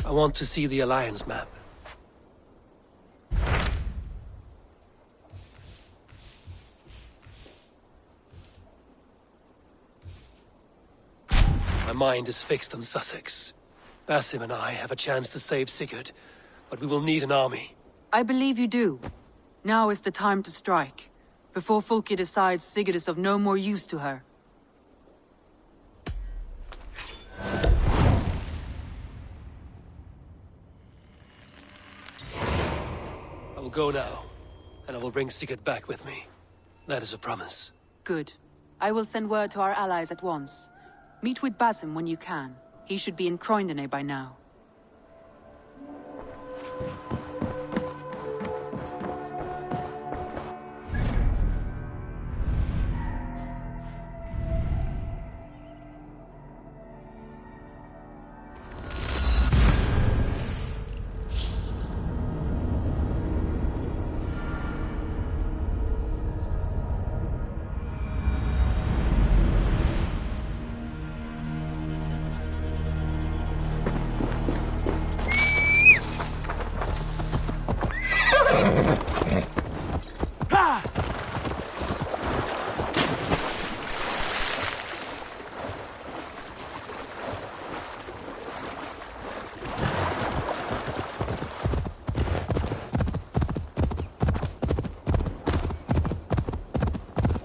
I want to see the Alliance map. My mind is fixed on Sussex. Basim and I have a chance to save Sigurd, but we will need an army. I believe you do. Now is the time to strike, before Fulke decides Sigurd is of no more use to her. I will go now, and I will bring Sigurd back with me. That is a promise. Good. I will send word to our allies at once. Meet with Basim when you can. He should be in Croydon by now.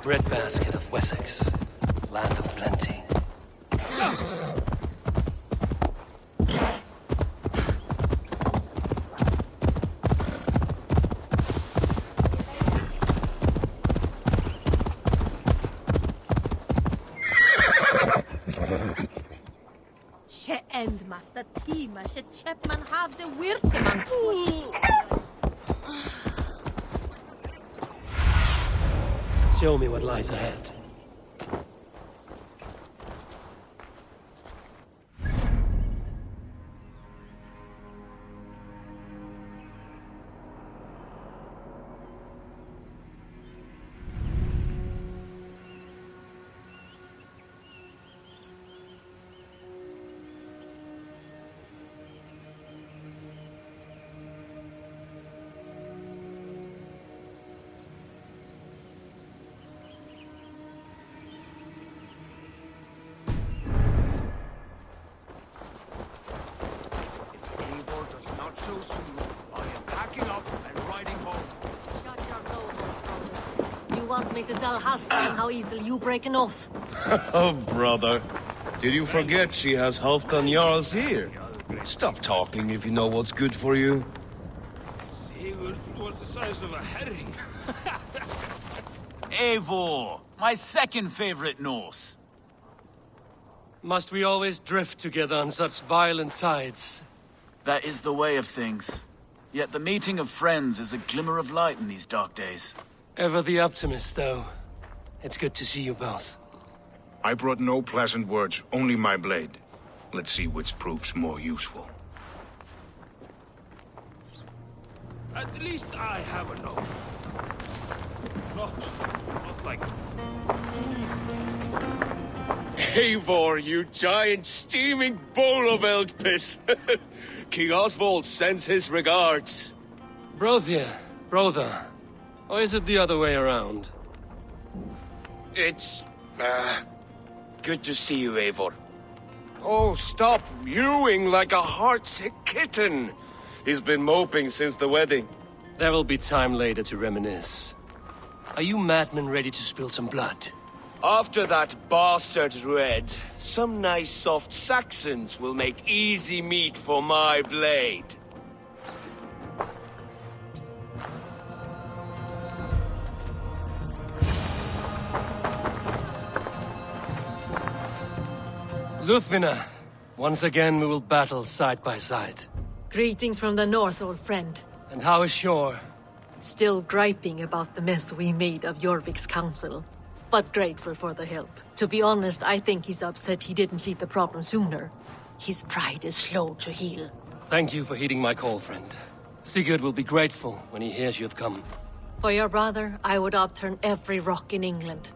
Breadbasket of Wessex, land of plenty. She endmaster tima, she chapman have the wirteman. Show me what lies ahead. Eivor does not so soon. I am packing up and riding home. Shut your mouth, you want me to tell Halfdan how easily you break an oath? Oh, brother. Did you forget she has Halfdan Jarl's ear? Stop talking if you know what's good for you. Sigurd was the size of a herring. Eivor, my second favorite Norse. Must we always drift together on such violent tides? That is the way of things. Yet the meeting of friends is a glimmer of light in these dark days. Ever the optimist, though. It's good to see you both. I brought no pleasant words, only my blade. Let's see which proves more useful. At least I have a nose. Not like... Eivor, you giant steaming bowl of elk piss! King Oswald sends his regards. Brother. Or is it the other way around? It's... good to see you, Eivor. Oh, stop mewing like a heartsick kitten! He's been moping since the wedding. There will be time later to reminisce. Are you madmen ready to spill some blood? After that bastard Red, some nice soft Saxons will make easy meat for my blade. Lúthvina, once again we will battle side by side. Greetings from the north, old friend. And how is Shore? Still griping about the mess we made of Jorvik's council, but grateful for the help. To be honest, I think he's upset he didn't see the problem sooner. His pride is slow to heal. Thank you for heeding my call, friend. Sigurd will be grateful when he hears you have come. For your brother, I would upturn every rock in England.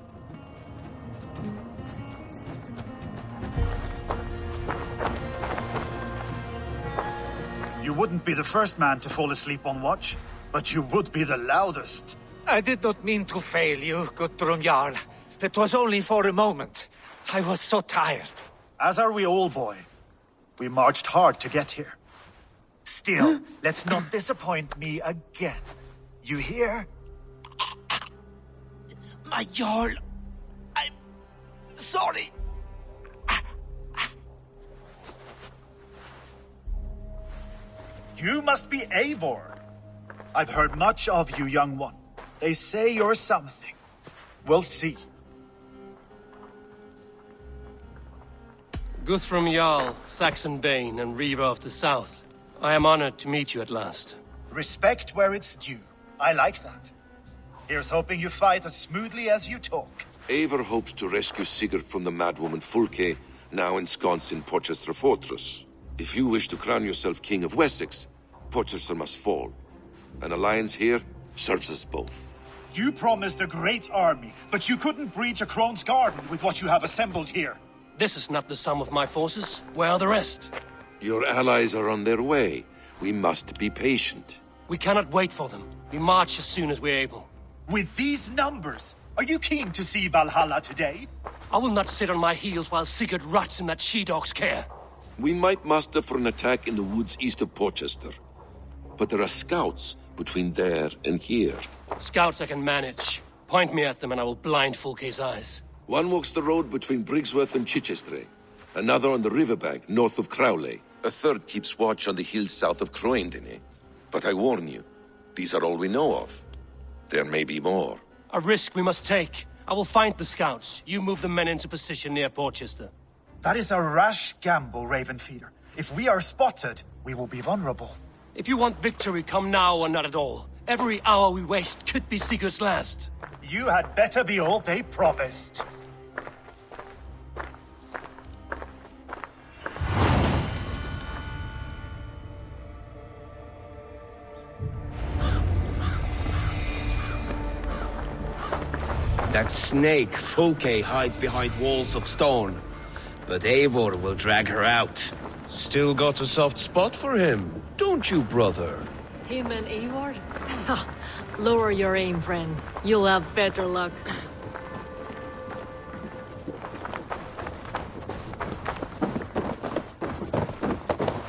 wouldn't be the first man to fall asleep on watch, but you would be the loudest. I did not mean to fail you, Guthrum Jarl. It was only for a moment. I was so tired. As are we all, boy. We marched hard to get here. Still, let's not disappoint me again. You hear? My Jarl, I'm sorry. You must be Eivor. I've heard much of you, young one. They say you're something. We'll see. Guthrum Jarl, Saxon Bane, and Reaver of the South. I am honored to meet you at last. Respect where it's due. I like that. Here's hoping you fight as smoothly as you talk. Eivor hopes to rescue Sigurd from the madwoman Fulke, now ensconced in Porchester Fortress. If you wish to crown yourself King of Wessex, Porchester must fall. An alliance here serves us both. You promised a great army, but you couldn't breach a Crone's garden with what you have assembled here. This is not the sum of my forces. Where are the rest? Your allies are on their way. We must be patient. We cannot wait for them. We march as soon as we're able. With these numbers, are you keen to see Valhalla today? I will not sit on my heels while Sigurd rots in that she-dog's care. We might muster for an attack in the woods east of Porchester. But there are scouts between there and here. Scouts I can manage. Point me at them and I will blind Fulke's eyes. One walks the road between Briggsworth and Chichester. Another on the riverbank north of Crowley. A third keeps watch on the hills south of Croendene. But I warn you, these are all we know of. There may be more. A risk we must take. I will find the scouts. You move the men into position near Porchester. That is a rash gamble, Ravenfeeder. If we are spotted, we will be vulnerable. If you want victory, come now or not at all. Every hour we waste could be Sigurd's last. You had better be all they promised. That snake, Fulke, hides behind walls of stone. But Eivor will drag her out. Still got a soft spot for him, don't you, brother? Him and Eivor? Lower your aim, friend. You'll have better luck.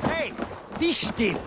Hey, be still.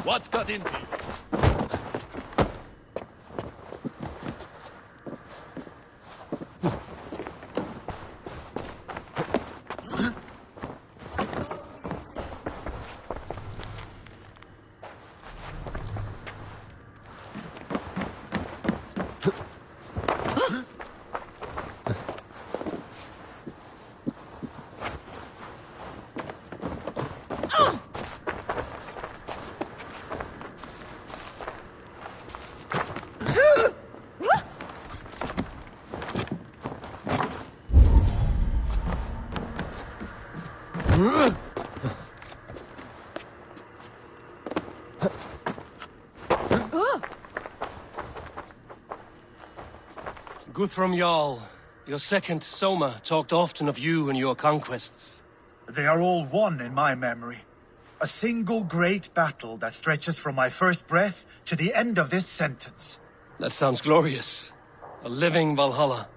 What's got into you? Guthrum Jarl, your second Soma talked often of you and your conquests. They are all one in my memory. A single great battle that stretches from my first breath to the end of this sentence. That sounds glorious. A living Valhalla.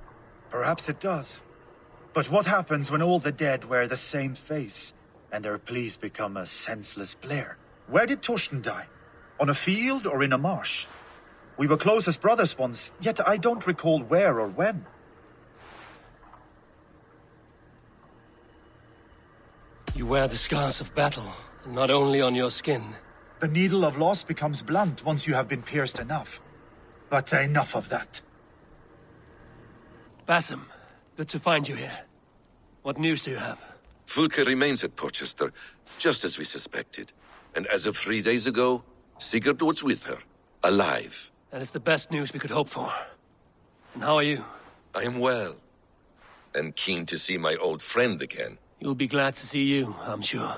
Perhaps it does. But what happens when all the dead wear the same face, and their pleas become a senseless blare? Where did Torsten die? On a field or in a marsh? We were close as brothers once, yet I don't recall where or when. wear the scars of battle, not only on your skin. The needle of loss becomes blunt once you have been pierced enough. But enough of that. Basim, good to find you here. What news do you have? Fulke remains at Porchester, just as we suspected. And as of 3 days ago, Sigurd was with her, alive. That is the best news we could hope for. And how are you? I am well, and keen to see my old friend again. You'll be glad to see you, I'm sure.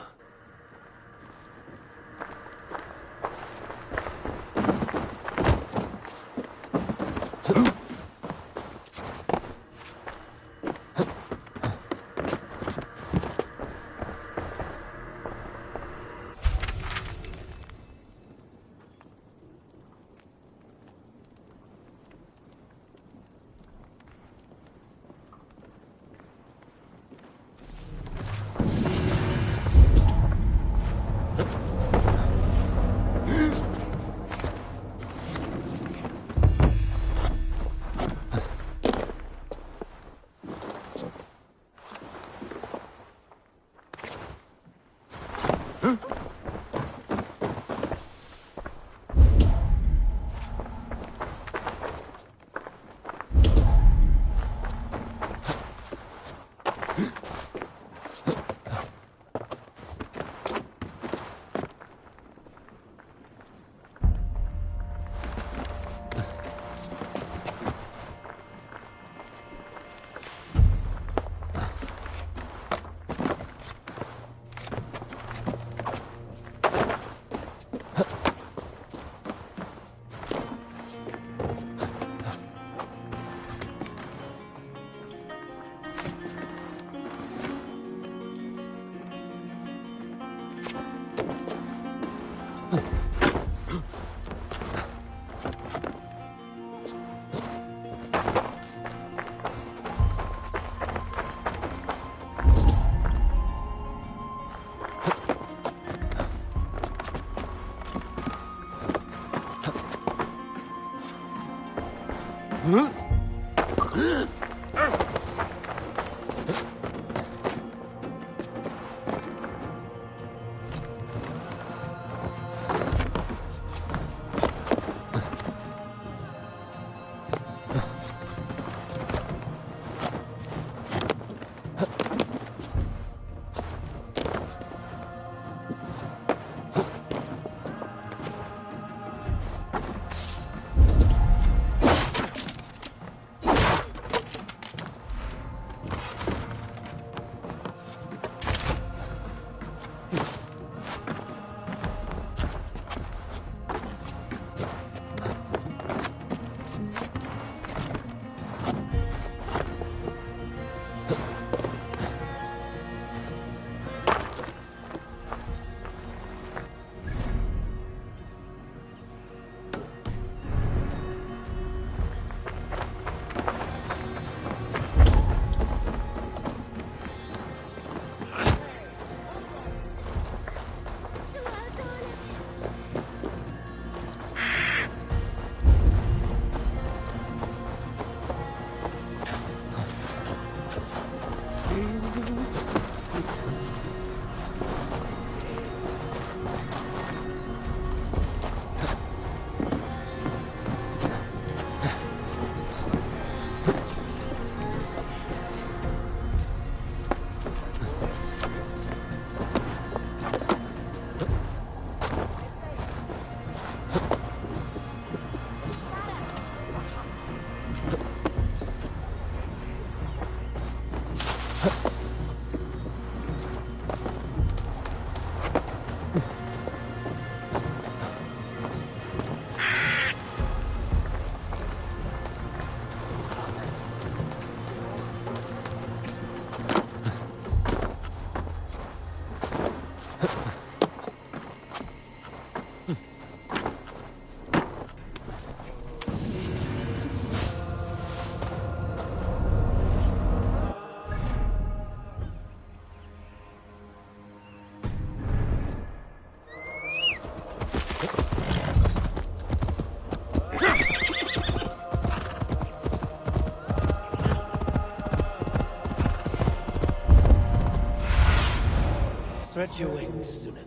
Spread your wings, Sunan.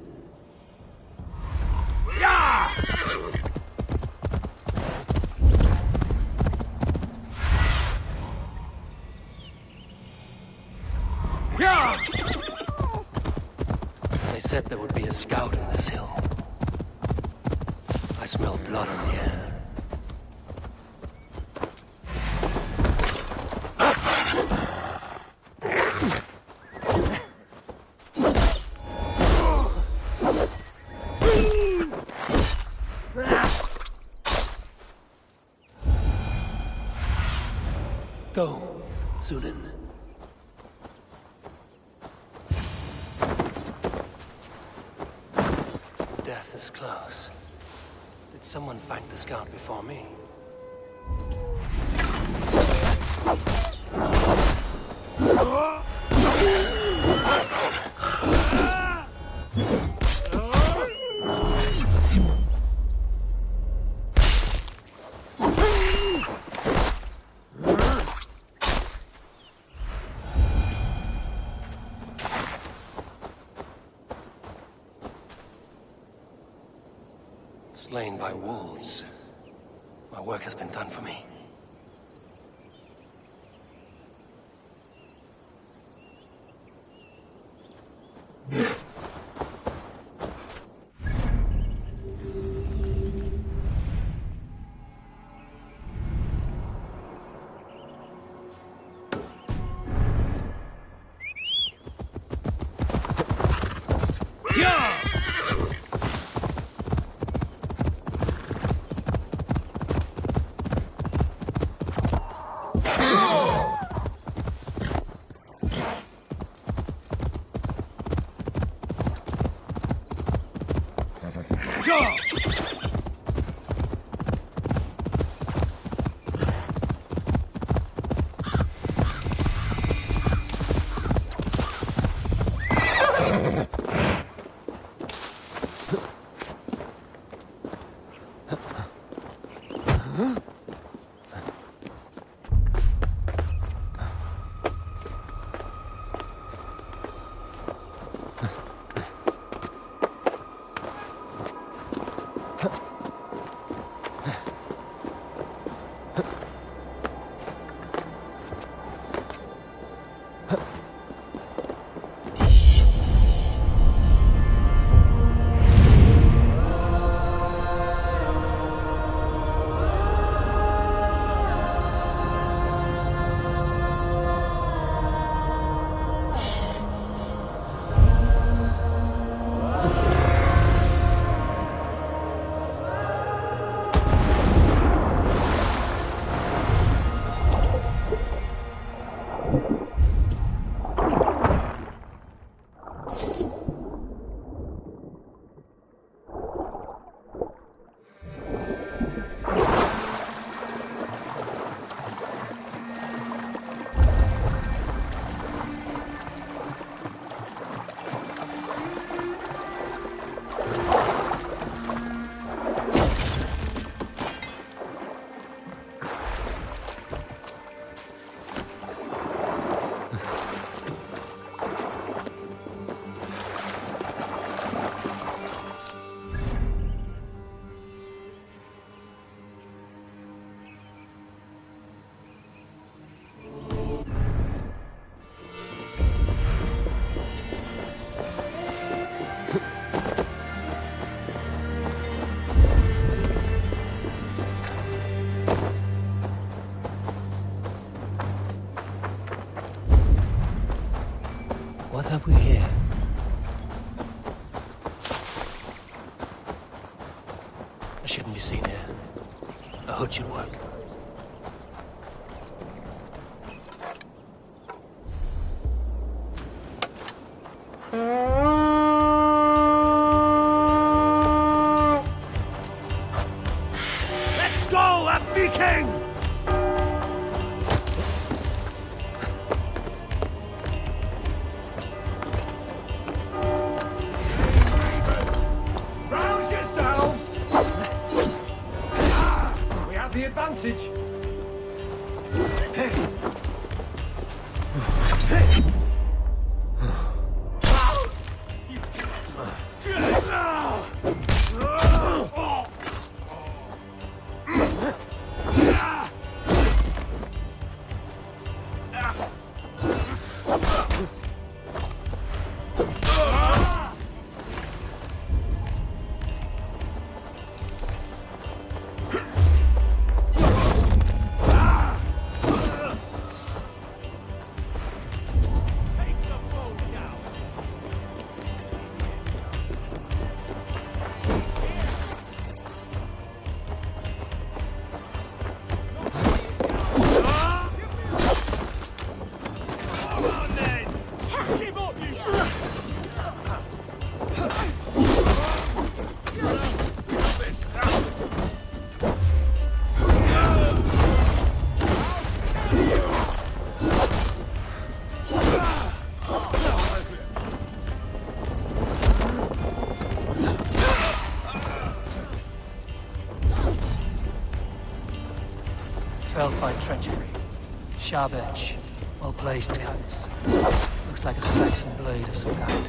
They said there would be a scout in this hill. I smell blood in the air. Go, Sunan. Death is close. Did someone fight the scout before me? Slain by wolves. My work has been done for me. What have we here? I shouldn't be seen here. A hood should work. Let's go, a Viking! Rouse yourselves! We have the advantage. felled by treachery. Sharp edge. Well-placed cuts. Looks like a Saxon blade of some kind.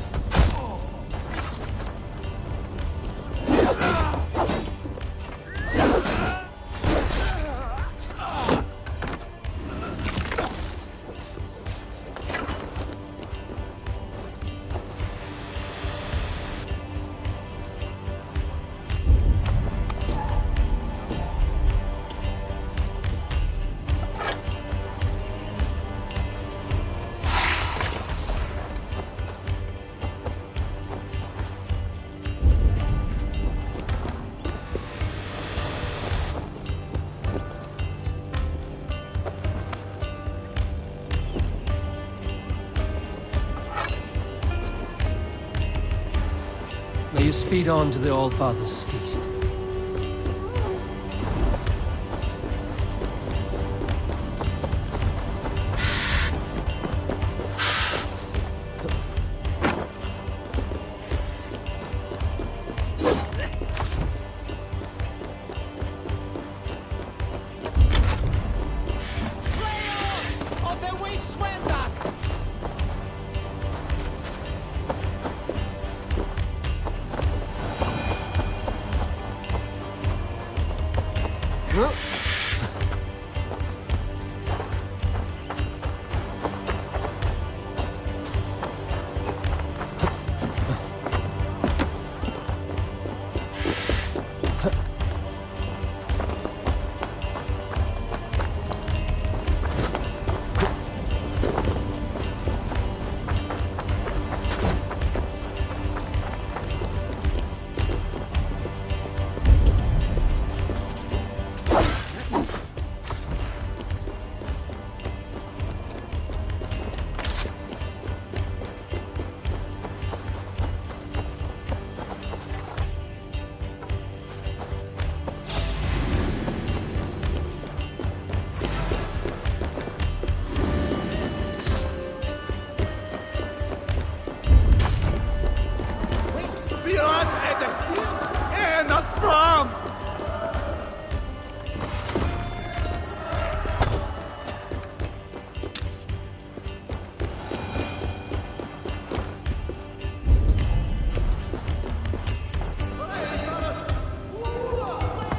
May you speed on to the All-Father's feast.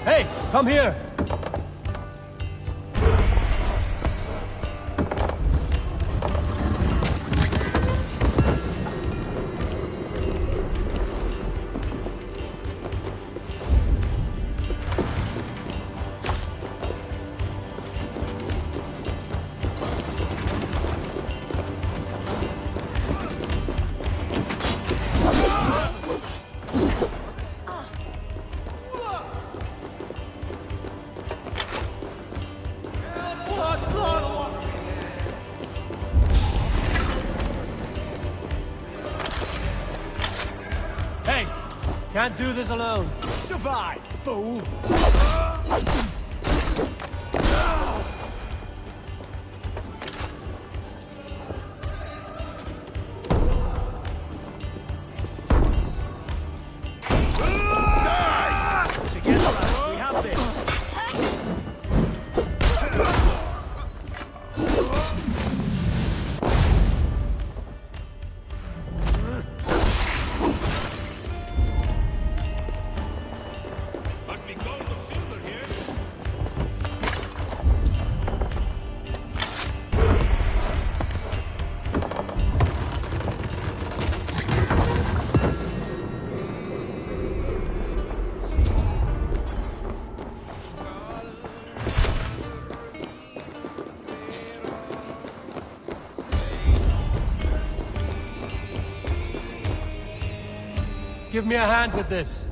Hey, come here! Can't do this alone. Survive, fool! Give me a hand with this.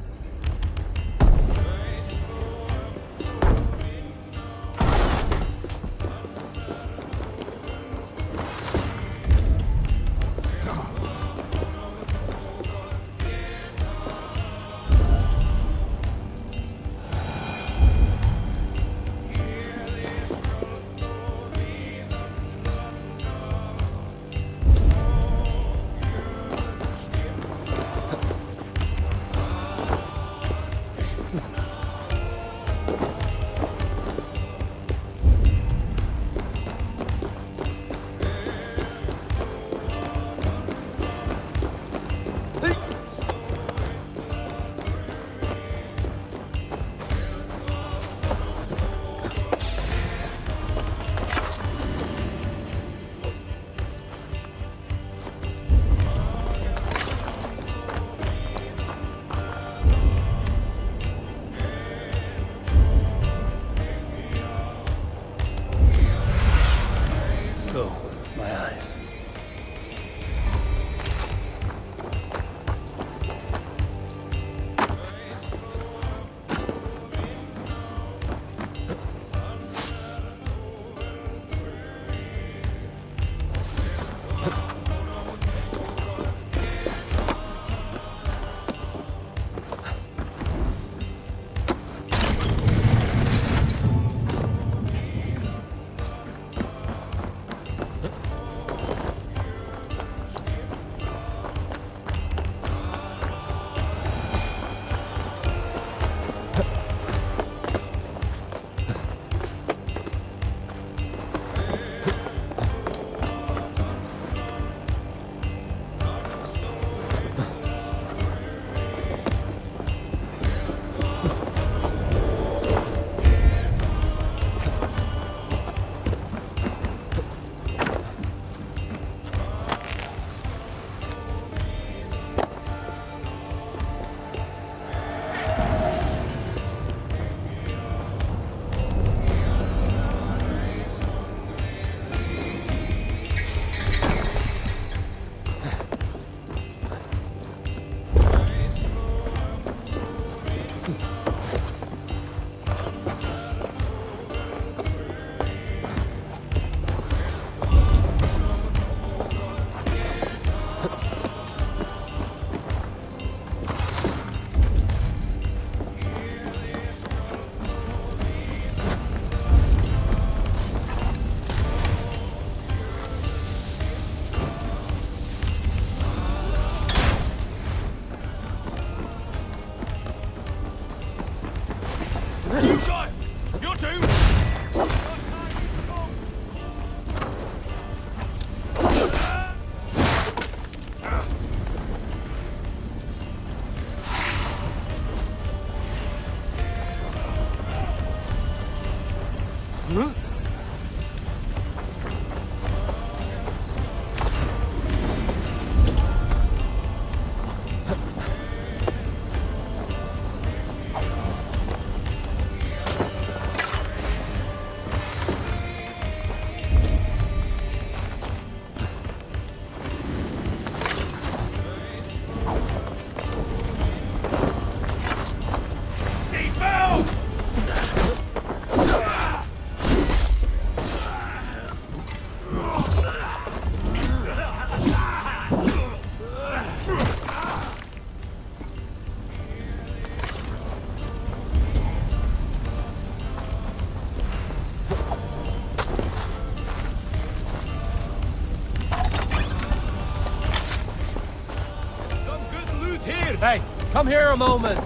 Hey, come here a moment.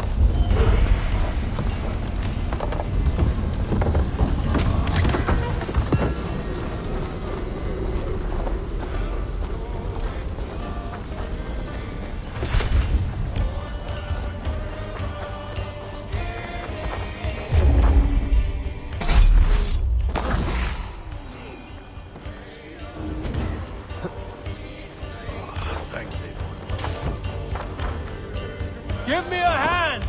Thanks, Eivor. Give me a hand!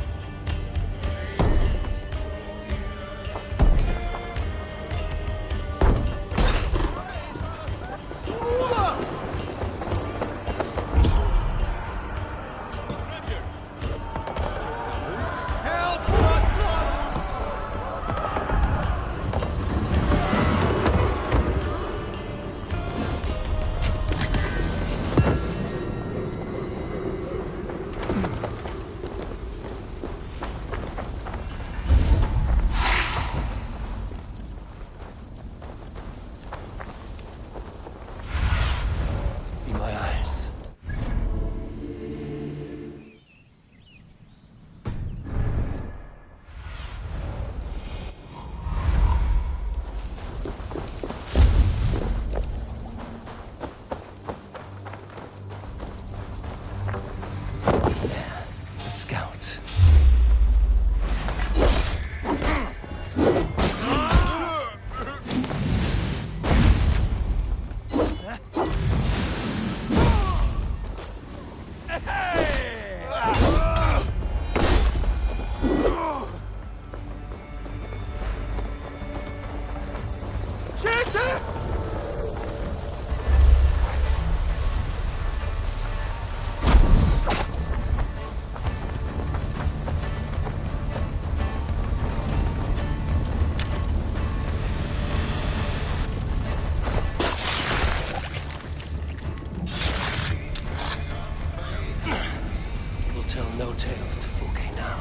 No tales to Fulke now.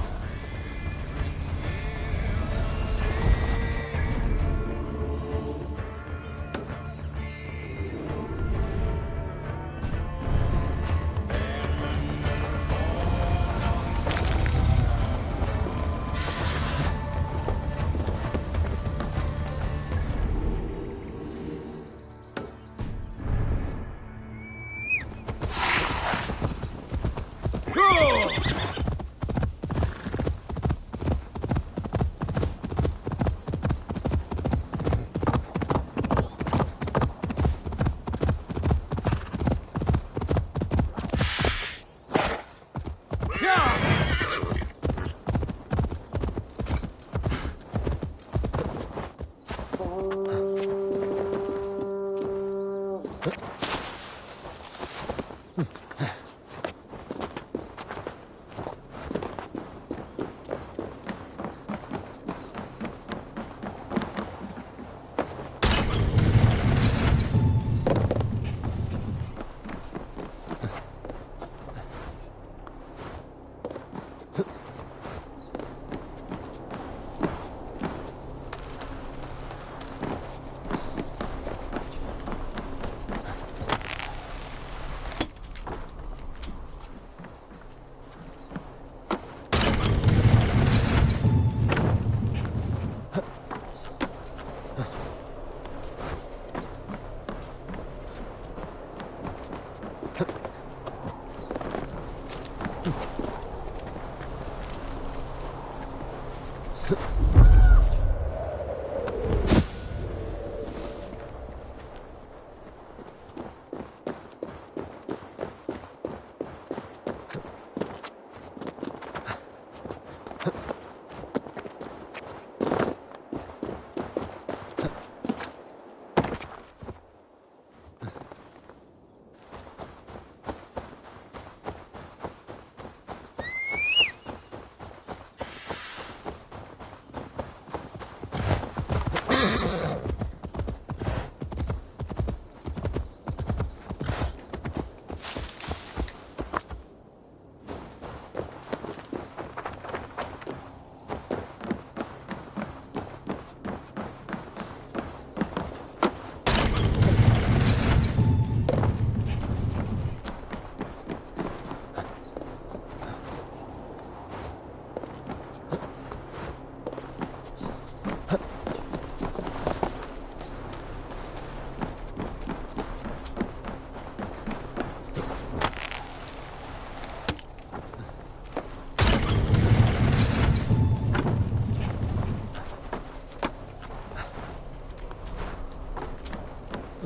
A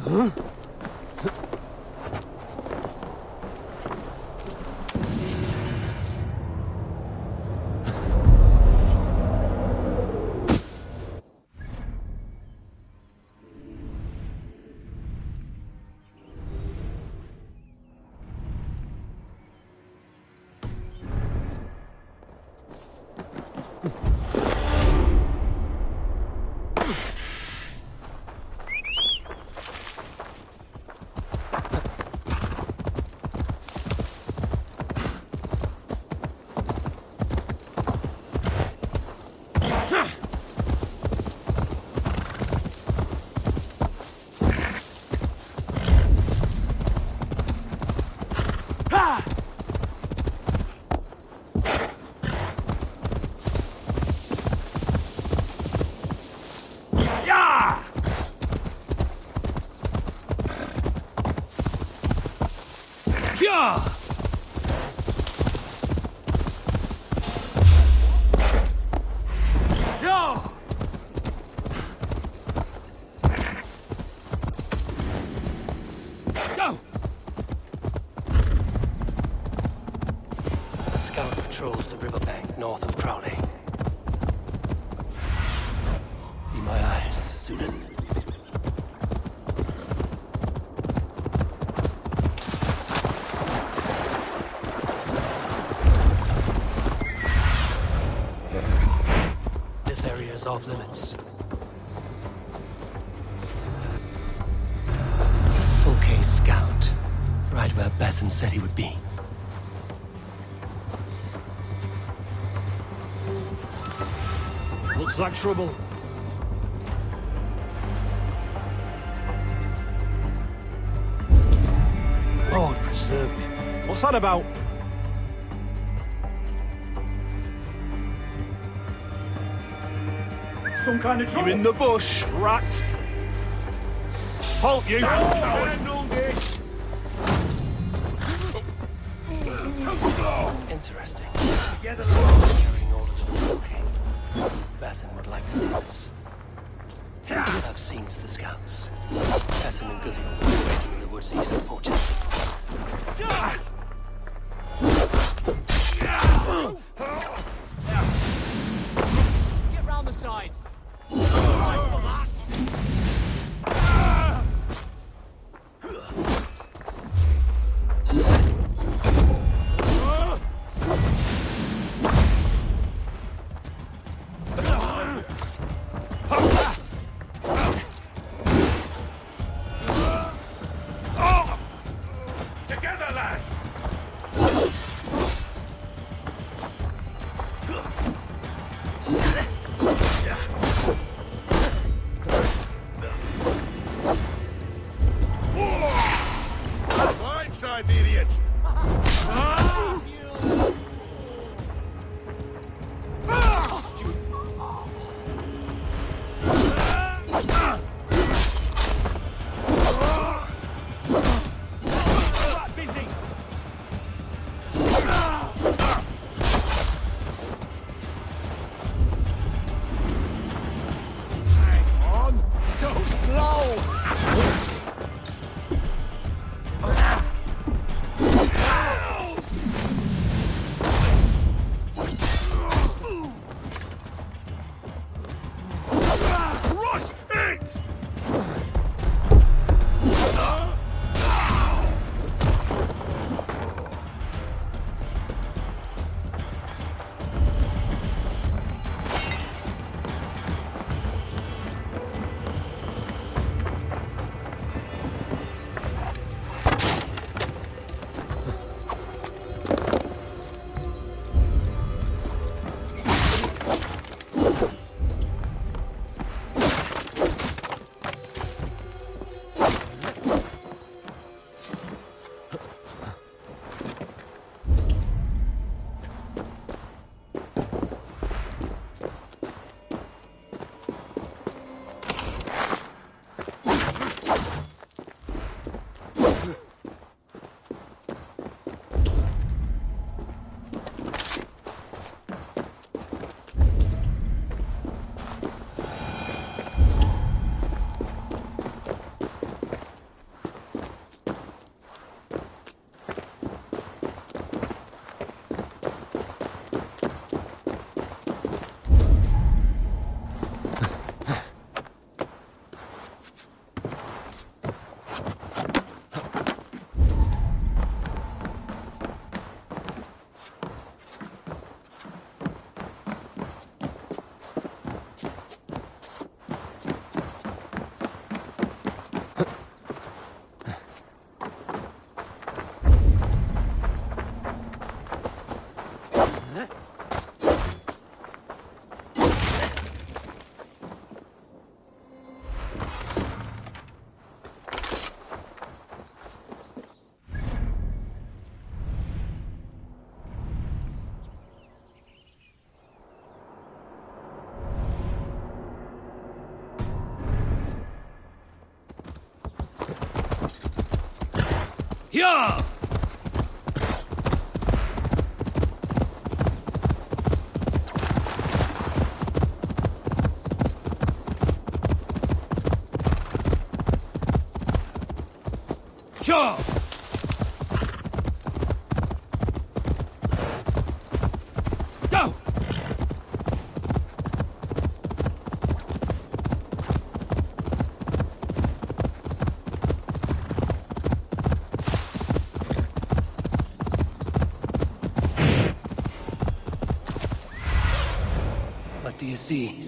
scout patrols the riverbank north of Crowley. Be my eyes, Sunan. This area is off limits. Full case scout. Right where Basim said he would be. Looks like trouble. Lord preserve me. What's that about? Some kind of trouble. You in the bush, rat. Halt you! Interesting. The scout is carrying orders from the King. Basim would like to see this. He would have seen to the scouts. Basim and Guthrum will be waiting in the woods east of Portchester. Get round the side. Yeah! Yeah! Go! What do you see?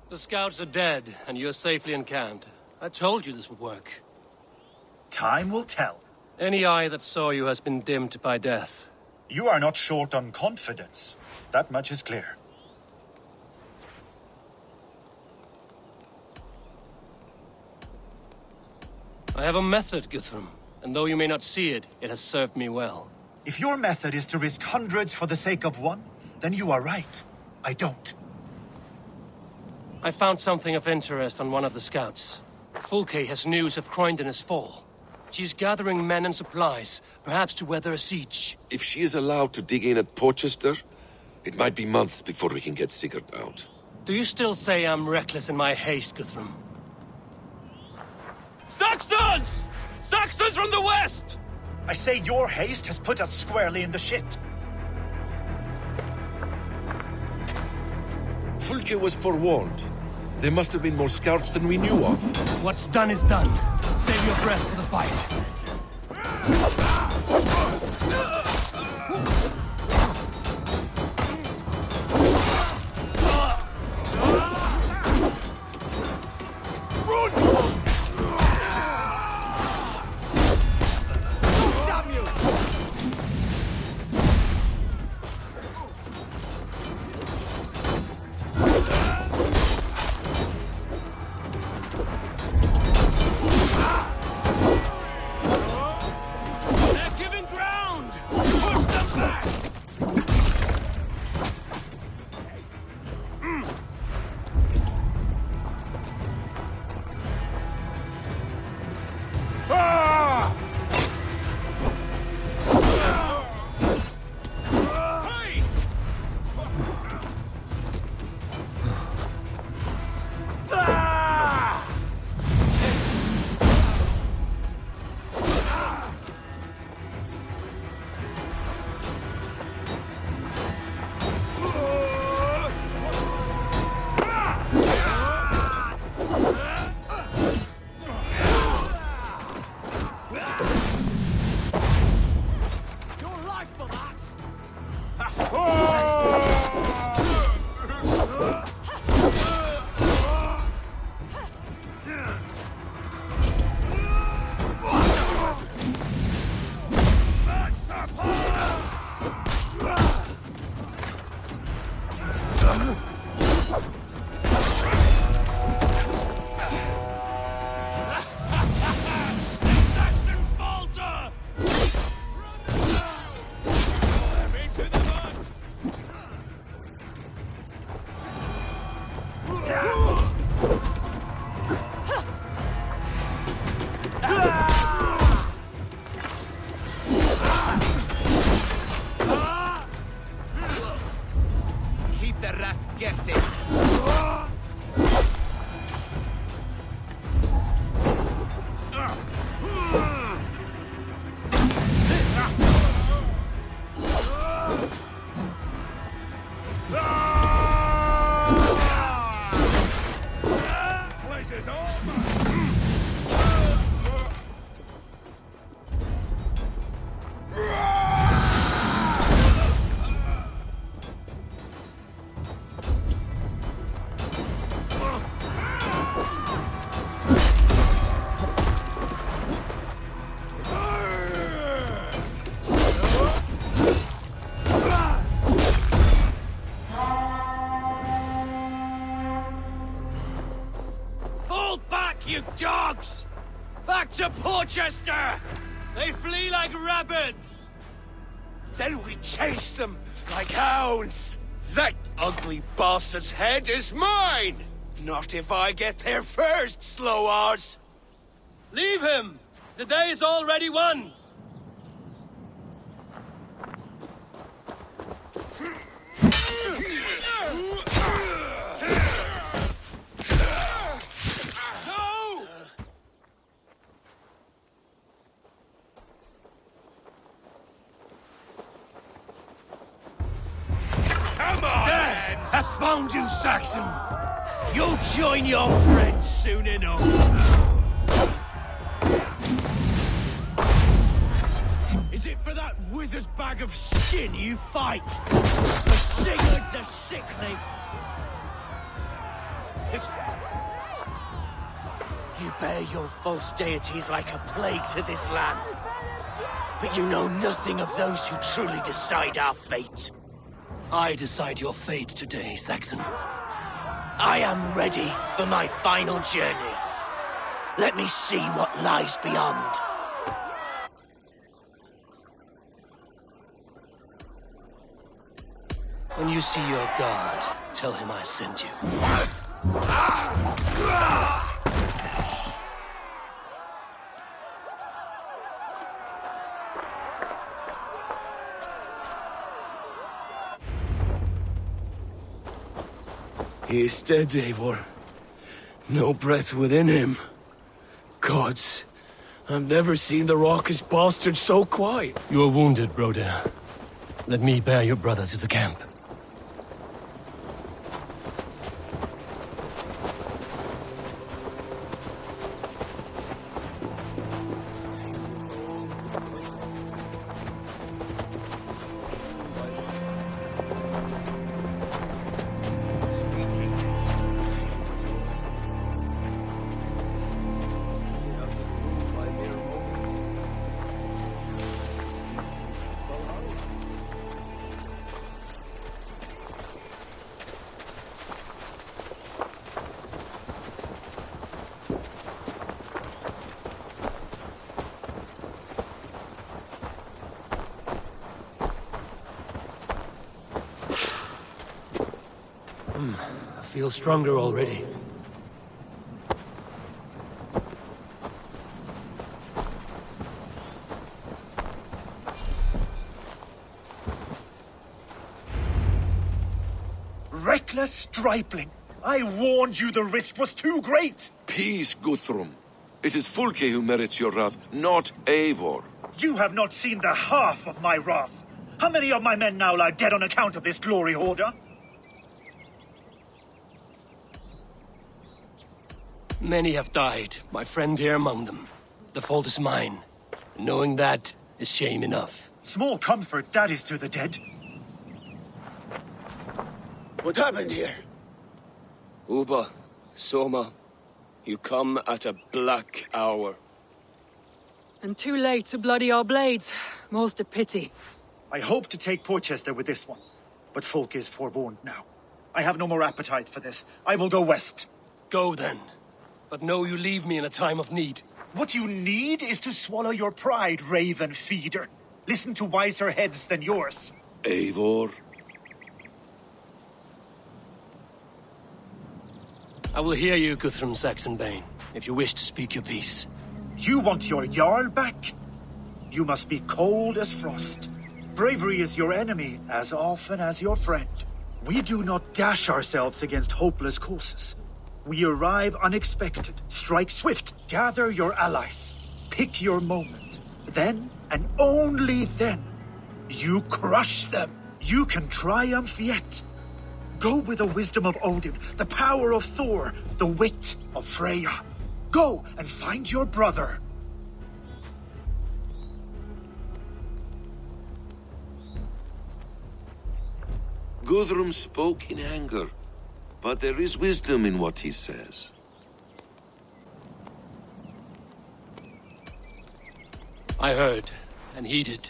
The scouts are dead, and you're safely encamped. I told you this would work. Time will tell. Any eye that saw you has been dimmed by death. You are not short on confidence. That much is clear. I have a method, Guthrum, and though you may not see it, it has served me well. If your method is to risk hundreds for the sake of one, then you are right. I don't. I found something of interest on one of the scouts. Fulke has news of Croydon's fall. She's gathering men and supplies, perhaps to weather a siege. If she is allowed to dig in at Porchester, it might be months before we can get Sigurd out. Do you still say I'm reckless in my haste, Guthrum? Saxons! Saxons from the west! I say your haste has put us squarely in the shit. Fulke was forewarned. There must have been more scouts than we knew of. What's done is done. Save your breath for the fight. you dogs! Back to Porchester! They flee like rabbits! Then we chase them like hounds. That ugly bastard's head is mine! Not if I get there first, slow-arse! Leave him! The day is already won! Has found you, Saxon! You'll join your friends soon enough! Is it for that withered bag of skin you fight? The Sigurd the Sickly? If you bear your false deities like a plague to this land, but you know nothing of those who truly decide our fate. I decide your fate today, Saxon. I am ready for my final journey. Let me see what lies beyond. When you see your god, tell him I sent you. He is dead, Eivor. No breath within him. Gods, I've never seen the raucous bastard so quiet. You are wounded, brother. Let me bear your brother to the camp. I feel stronger already. Reckless stripling! I warned you the risk was too great! Peace, Guthrum. It is Fulke who merits your wrath, not Eivor. You have not seen the half of my wrath. How many of my men now lie dead on account of this glory hoarder? Many have died, my friend here among them. The fault is mine. Knowing that is shame enough. Small comfort that is to the dead. What happened here? Uba, Soma, you come at a black hour. And too late to bloody our blades. Most a pity. I hope to take Porchester with this one, but folk is forewarned now. I have no more appetite for this. I will go west. Go then. But know you leave me in a time of need. What you need is to swallow your pride, raven feeder. Listen to wiser heads than yours. Eivor? I will hear you, Guthrum Saxonbane, if you wish to speak your piece. You want your Jarl back? You must be cold as frost. Bravery is your enemy as often as your friend. We do not dash ourselves against hopeless causes. We arrive unexpected, strike swift, gather your allies, pick your moment. Then, and only then, you crush them. You can triumph yet. Go with the wisdom of Odin, the power of Thor, the wit of Freya. Go and find your brother. Guthrum spoke in anger, but there is wisdom in what he says. I heard and heeded.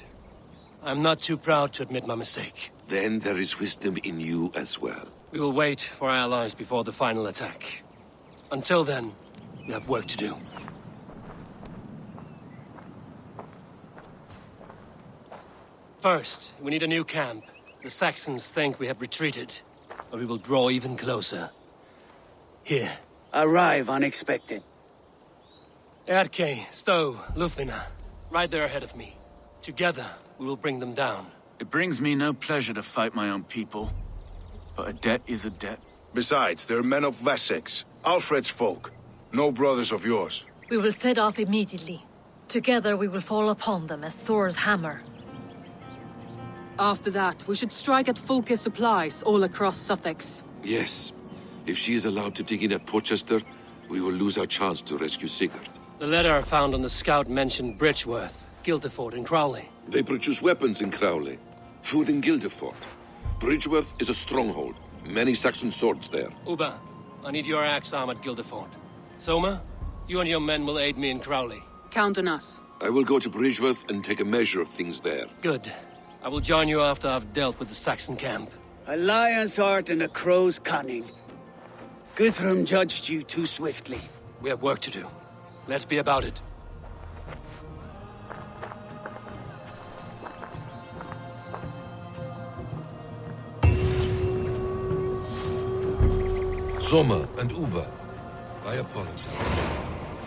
I'm not too proud to admit my mistake. Then there is wisdom in you as well. We will wait for our allies before the final attack. Until then, We have work to do. First, we need a new camp. The Saxons think we have retreated, but we will draw even closer. Here. Arrive unexpected. Erke, Stowe, Lufina. Right there ahead of me. Together, we will bring them down. It brings me no pleasure to fight my own people. But a debt is a debt. Besides, they're men of Wessex, Alfred's folk. No brothers of yours. We will set off immediately. Together we will fall upon them as Thor's hammer. After that, we should strike at Fulke's supplies all across Sussex. Yes. If she is allowed to dig in at Portchester, we will lose our chance to rescue Sigurd. The letter found on the scout mentioned Bridgeworth, Guildeford, and Crowley. They produce weapons in Crowley, food in Guildeford. Bridgeworth is a stronghold. Many Saxon swords there. Uba, I need your axe arm at Guildeford. Soma, you and your men will aid me in Crowley. Count on us. I will go to Bridgeworth and take a measure of things there. Good. I will join you after I've dealt with the Saxon camp. A lion's heart and a crow's cunning. Guthrum judged you too swiftly. We have work to do. Let's be about it. Soma and Uba, I apologize.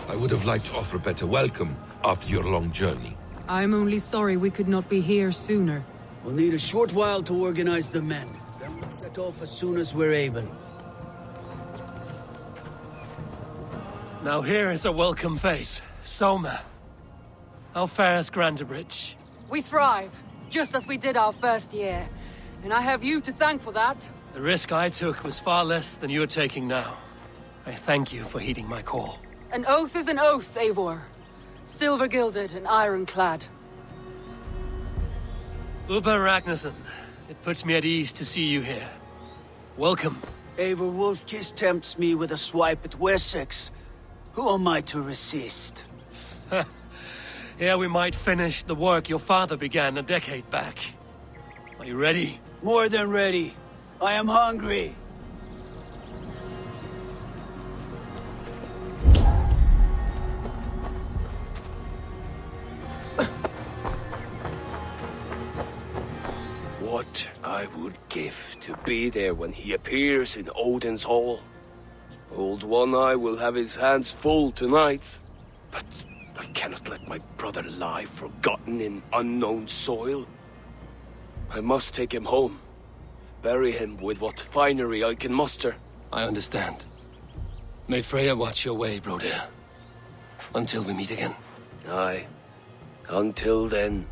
I would have liked to offer a better welcome after your long journey. I'm only sorry we could not be here sooner. We'll need a short while to organize the men. Then we'll set off as soon as we're able. Now here is a welcome face. Soma. How fares Grantebridge? We thrive, just as we did our first year. And I have you to thank for that. The risk I took was far less than you're taking now. I thank you for heeding my call. An oath is an oath, Eivor. Silver-gilded and ironclad. Uba Ragnarsson, it puts me at ease to see you here. Welcome. Eivor Wolfkiss tempts me with a swipe at Wessex. Who am I to resist? Here we might finish the work your father began a decade back. Are you ready? More than ready. I am hungry. What I would give to be there when he appears in Odin's hall. Old One-Eye will have his hands full tonight. But I cannot let my brother lie forgotten in unknown soil. I must take him home. Bury him with what finery I can muster. I understand. May Freya watch your way, Broder. Until we meet again. Aye. Until then.